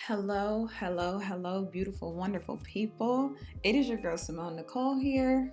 Hello, hello, hello, beautiful, wonderful people. It is your girl Simone Nicole here,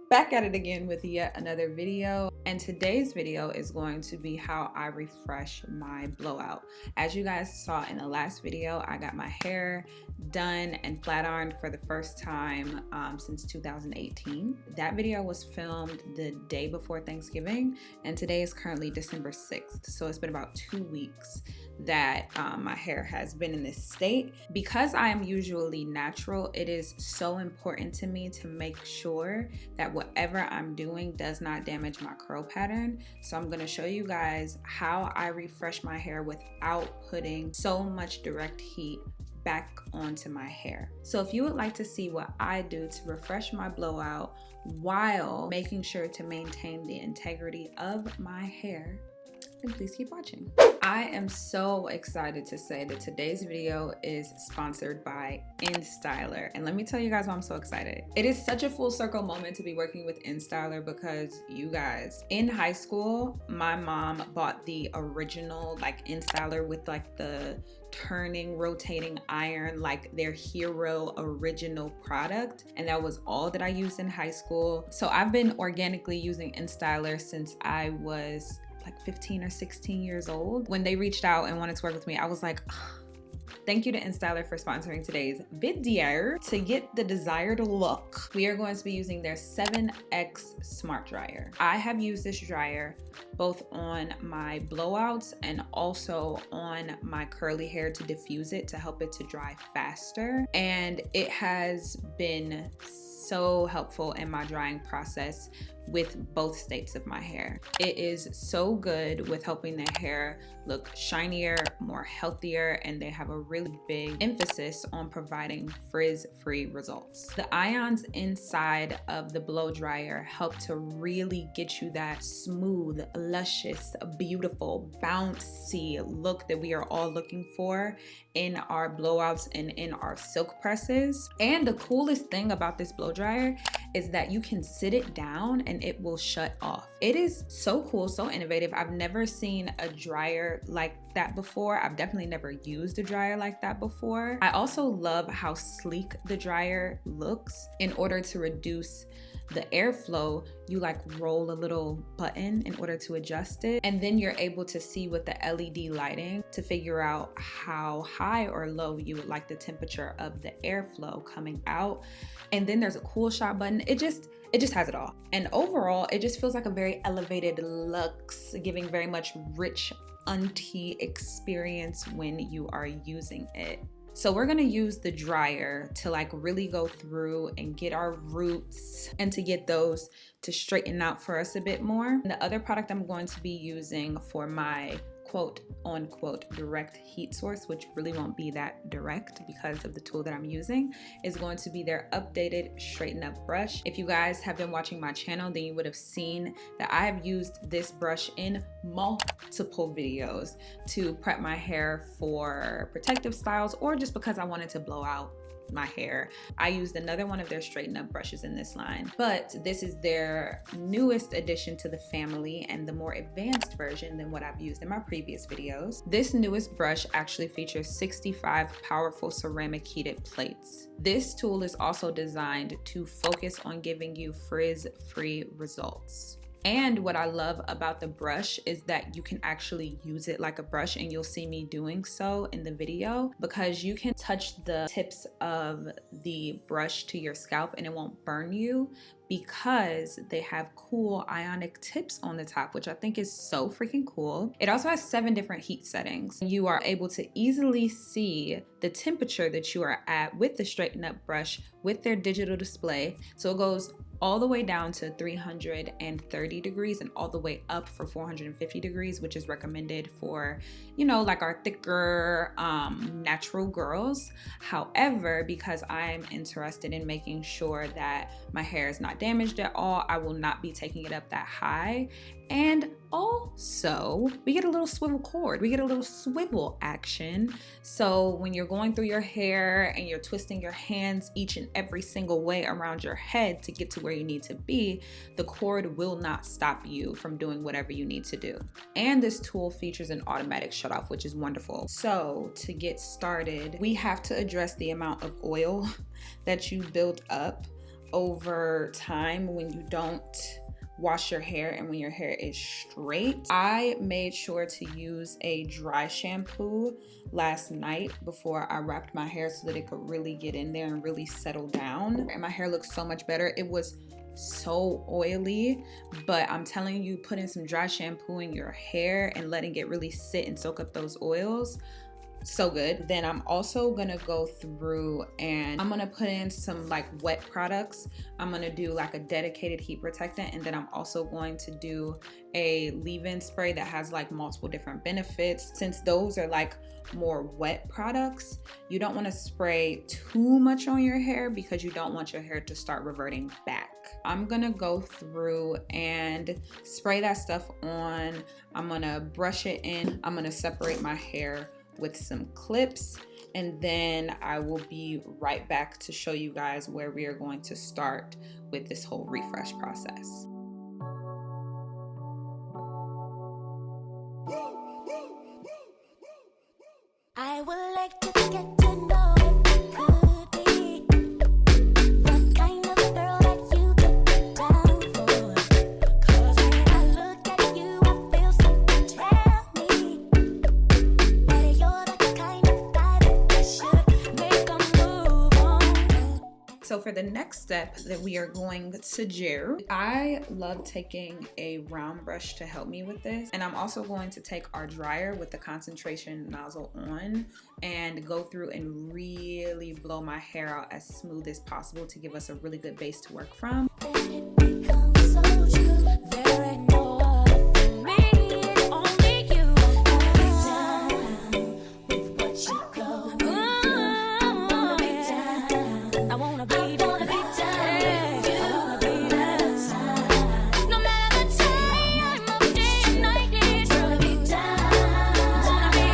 back at it again with yet another video. And today's video is going to be how I refresh my blowout. As you guys saw in the last video, I got my hair done and flat ironed for the first time since 2018. That video was filmed the day before Thanksgiving, and today is currently December 6th. So it's been about 2 weeks that my hair has been in this state. Because I am usually natural, it is so important to me to make sure that whatever I'm doing does not damage my curl pattern. So I'm going to show you guys how I refresh my hair without putting so much direct heat back onto my hair. So if you would like to see what I do to refresh my blowout while making sure to maintain the integrity of my hair, then please keep watching. I am so excited to say that today's video is sponsored by InStyler. And let me tell you guys why I'm so excited. It is such a full circle moment to be working with InStyler because you guys, in high school, my mom bought the original InStyler with the turning, rotating iron, their hero original product. And that was all that I used in high school. So I've been organically using InStyler since I was 15 or 16 years old. When they reached out and wanted to work with me, I was like, thank you to InStyler for sponsoring today's video. To get the desired look, we are going to be using their 7X Smart Dryer. I have used this dryer both on my blowouts and also on my curly hair to diffuse it, to help it to dry faster. And it has been so helpful in my drying process with both states of my hair. It is so good with helping the hair look shinier, more healthier, and they have a really big emphasis on providing frizz-free results. The ions inside of the blow dryer help to really get you that smooth, luscious, beautiful, bouncy look that we are all looking for in our blowouts and in our silk presses. And the coolest thing about this blow dryer is that you can sit it down and it will shut off. It is so cool, so innovative. I've never seen a dryer like that before. I've definitely never used a dryer like that before. I also love how sleek the dryer looks. In order to reduce the airflow, you roll a little button in order to adjust it, and then you're able to see with the LED lighting to figure out how high or low you would like the temperature of the airflow coming out. And then there's a cool shot button. It just has it all. And overall, it just feels like a very elevated luxe, giving very much rich auntie experience when you are using it. So we're gonna use the dryer to really go through and get our roots and to get those to straighten out for us a bit more. And the other product I'm going to be using for my quote unquote direct heat source, which really won't be that direct because of the tool that I'm using, is going to be their updated straighten up brush. If you guys have been watching my channel, then you would have seen that I have used this brush in multiple videos to prep my hair for protective styles or just because I wanted to blow out my hair. I used another one of their straighten up brushes in this line, but this is their newest addition to the family and the more advanced version than what I've used in my previous videos. This newest brush actually features 65 powerful ceramic heated plates. This tool is also designed to focus on giving you frizz-free results. And what I love about the brush is that you can actually use it like a brush, and you'll see me doing so in the video, because you can touch the tips of the brush to your scalp and it won't burn you because they have cool ionic tips on the top, which I think is so freaking cool. It also has 7 different heat settings. You are able to easily see the temperature that you are at with the straighten up brush with their digital display. So it goes all the way down to 330 degrees and all the way up for 450 degrees, which is recommended for, our thicker natural girls. However, because I'm interested in making sure that my hair is not damaged at all, I will not be taking it up that high. And also, we get a little swivel cord. We get a little swivel action. So when you're going through your hair and you're twisting your hands each and every single way around your head to get to where you need to be, the cord will not stop you from doing whatever you need to do. And this tool features an automatic shutoff, which is wonderful. So to get started, we have to address the amount of oil that you build up over time when you don't wash your hair and when your hair is straight. I made sure to use a dry shampoo last night before I wrapped my hair so that it could really get in there and really settle down. And my hair looks so much better. It was so oily, but I'm telling you, putting some dry shampoo in your hair and letting it really sit and soak up those oils, so good. Then I'm also gonna go through and I'm gonna put in some like wet products. I'm gonna do like a dedicated heat protectant, and then I'm also going to do a leave-in spray that has like multiple different benefits. Since those are like more wet products, you don't want to spray too much on your hair because you don't want your hair to start reverting back. I'm gonna go through and spray that stuff on. I'm gonna brush it in. I'm gonna separate my hair with some clips, and then I will be right back to show you guys where we are going to start with this whole refresh process. I would like to get to know if it could be the kind of girl that you could get down for. 'Cause when I look at you, I feel something tell me that you're the kind of guy that I should make a move on. So for the next step that we are going to do, I love taking a round brush to help me with this. And I'm also going to take our dryer with the concentration nozzle on and go through and really blow my hair out as smooth as possible to give us a really good base to work from. Then it becomes so true. There ain't no other for me, it's only you. Be down with what you go. I wanna be down. I wanna be down. I wanna be down. No matter the time of day and night, it's wanna be down. Wanna be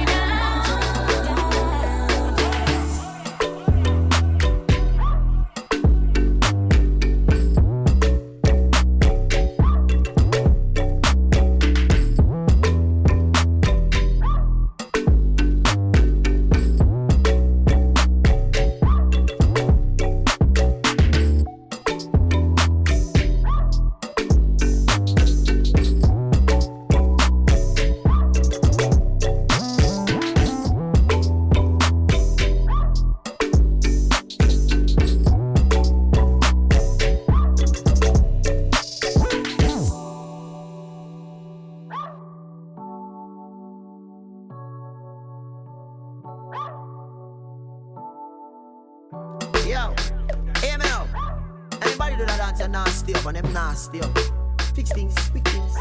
Yo, hear me now. Anybody do that dance and nasty up and them nasty up. Fix things, quick things,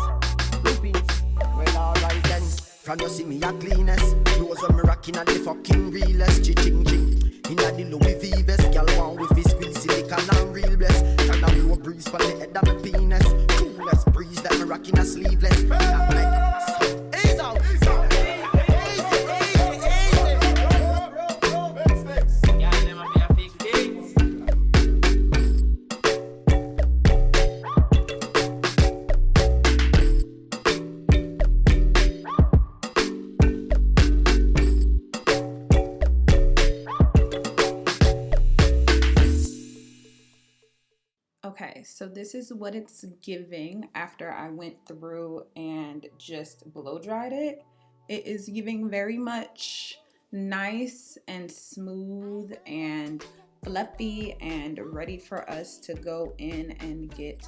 loopings. Well, alright then. From you see me a cleanest. Clothes when me rocking at the fucking realest. Ching. Inna the Louis V vest. Girl want with his squeeze silicone and real bless. Can a blow breeze for the head of my penis. Coolest breeze that me rocking a sleeveless. Not like so. Ease out. Okay, so this is what it's giving after I went through and just blow dried it. It is giving very much nice and smooth and fluffy and ready for us to go in and get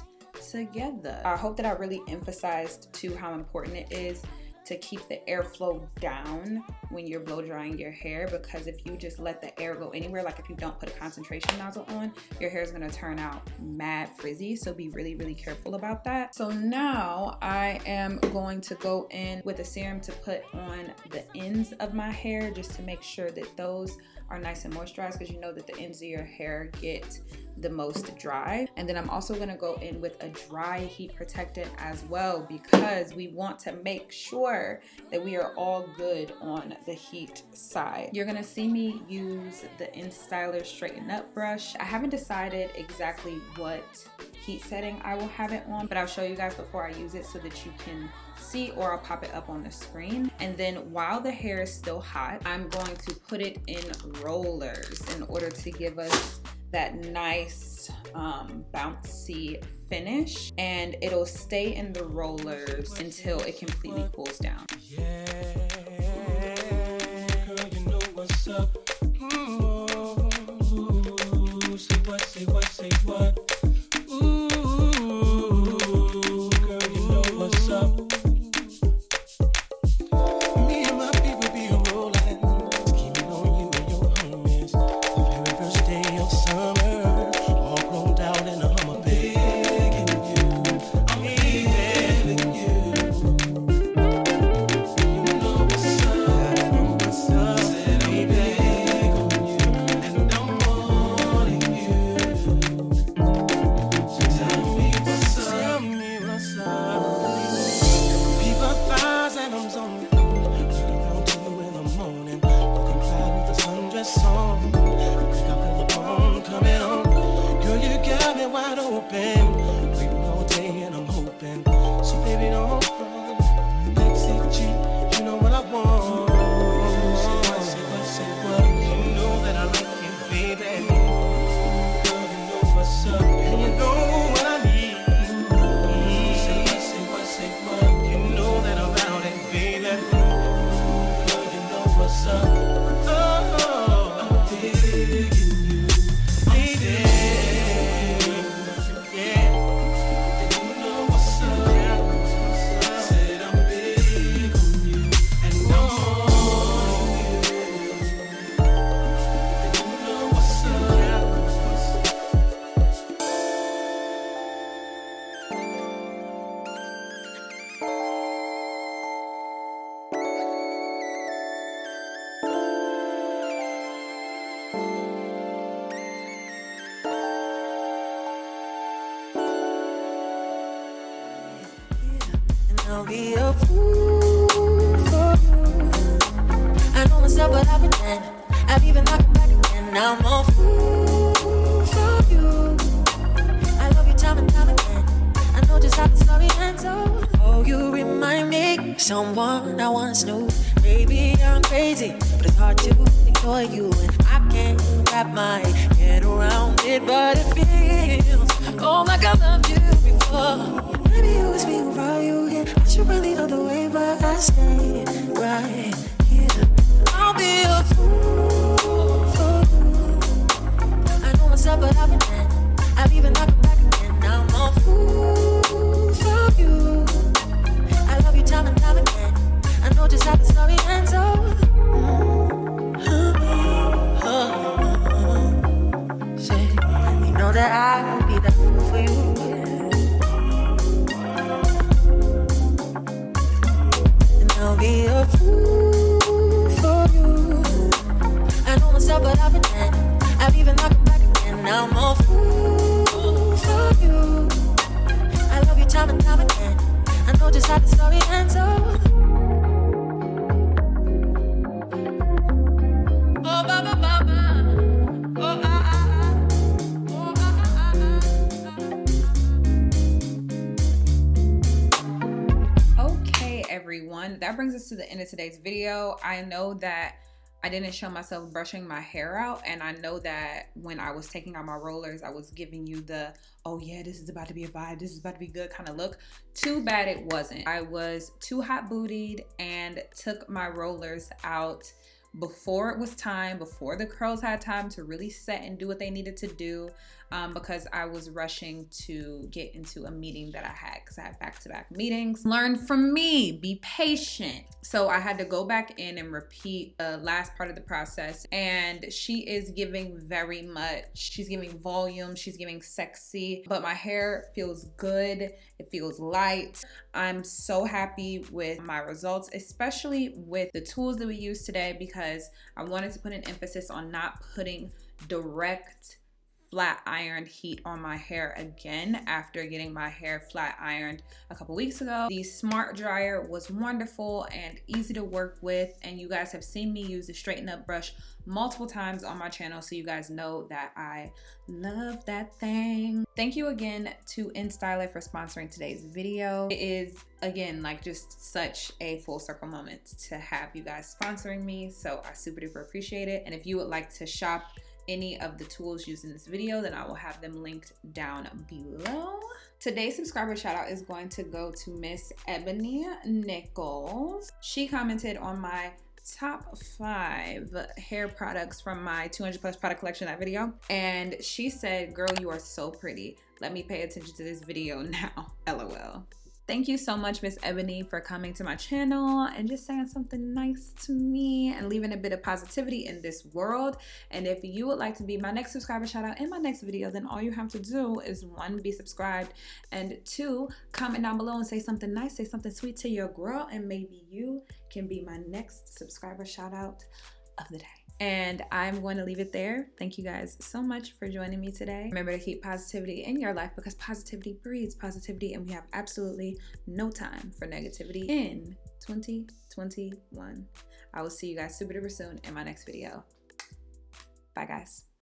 together. I hope that I really emphasized too how important it is to keep the airflow down when you're blow drying your hair, because if you just let the air go anywhere, like if you don't put a concentration nozzle on, your hair is going to turn out mad frizzy. So be really, really careful about that. So now I am going to go in with a serum to put on the ends of my hair, just to make sure that those are nice and moisturized, because you know that the ends of your hair get the most dry. And then I'm also going to go in with a dry heat protectant as well, because we want to make sure that we are all good on the heat side. You're going to see me use the InStyler Straighten Up brush. I haven't decided exactly what heat setting I will have it on, but I'll show you guys before I use it so that you can see, or I'll pop it up on the screen. And then while the hair is still hot, I'm going to put it in rollers in order to give us that nice bouncy finish, and it'll stay in the rollers until it completely cools down. Yeah, girl, you know what's up. Ooh, say what, say what, say what. Ooh, girl, you know what's up. Me and my people be rolling, scheming on you and your homies. The very first day of summer, all rolled out in a Hummer, begging you, I'm begging you. You know what's up, said I'm begging on you, and I'm wanting you. So tell me what's up, People thighs and I'm zoning. Around 2 in the morning, looking fly with the sundress on. Pick up in the phone, coming on. Girl, you got me wide open. Waiting all day and I'm hoping. So baby, don't run. Backseat, you know what I want. Say what, say what, say what. You know that I like you, baby. Girl, you know what's up, and you know what I need. Say what, say what, say what. You know that I'm out and baby. Girl, you know what's up. Oh, I'm digging you, baby. Yeah, and you know what's up. Said I'm big on you, and I'm on you. And you know what's up. And I'll be a fool for you. I know myself, but I pretend. I've even knocked back again. Now I'm a fool for you. I love you time and time again. I know just how the story ends. Oh, you remind me of someone I once knew. Maybe I'm crazy, but it's hard to ignore you. And I can't wrap my head around it, but it feels oh like I loved you before. Maybe it was me who brought you here. I should run the other way, but I stay right here. I'll be a fool for you. I know myself, but I pretend. I've even knocked back again. Now I'm a fool for you. I love you time and time again. I know just how the story ends. Say, you know that I'll be that fool for you. I'll be a fool for you. I know myself, but I pretend. I've even knocked back again. Now I'm a fool for you. I love you time and time again. I know just how the story ends. Oh, ba ba ba ba. Oh, ah ah ah. Oh, ah ah ah. Okay, everyone, that brings us to the end of today's video. I know that I didn't show myself brushing my hair out, and I know that when I was taking out my rollers, I was giving you the, oh yeah, this is about to be a vibe, this is about to be good kind of look. Too bad it wasn't. I was too hot bootied and took my rollers out before it was time, before the curls had time to really set and do what they needed to do. because I was rushing to get into a meeting that I had because I had back-to-back meetings. Learn from me, be patient. So I had to go back in and repeat the last part of the process, and she is giving very much. She's giving volume, she's giving sexy, but my hair feels good, it feels light. I'm so happy with my results, especially with the tools that we use today, because I wanted to put an emphasis on not putting direct flat ironed heat on my hair again after getting my hair flat ironed a couple weeks ago. The Smart Dryer was wonderful and easy to work with, and you guys have seen me use the straighten up brush multiple times on my channel, so you guys know that I love that thing. Thank you again to InStyler for sponsoring today's video. It is, again, like just such a full circle moment to have you guys sponsoring me, so I super duper appreciate it. And if you would like to shop any of the tools used in this video, then I will have them linked down below. Today's subscriber shout out is going to go to Miss Ebony Nichols. She commented on my top 5 hair products from my 200 plus product collection, that video, and she said, "Girl, you are so pretty. Let me pay attention to this video now." LOL. Thank you so much, Miss Ebony, for coming to my channel and just saying something nice to me and leaving a bit of positivity in this world. And if you would like to be my next subscriber shout out in my next video, then all you have to do is 1, be subscribed, and 2, comment down below and say something nice, say something sweet to your girl, and maybe you can be my next subscriber shout out of the day. And I'm going to leave it there. Thank you guys so much for joining me today. Remember to keep positivity in your life, because positivity breeds positivity, and we have absolutely no time for negativity in 2021. I will see you guys super duper soon in my next video. Bye guys.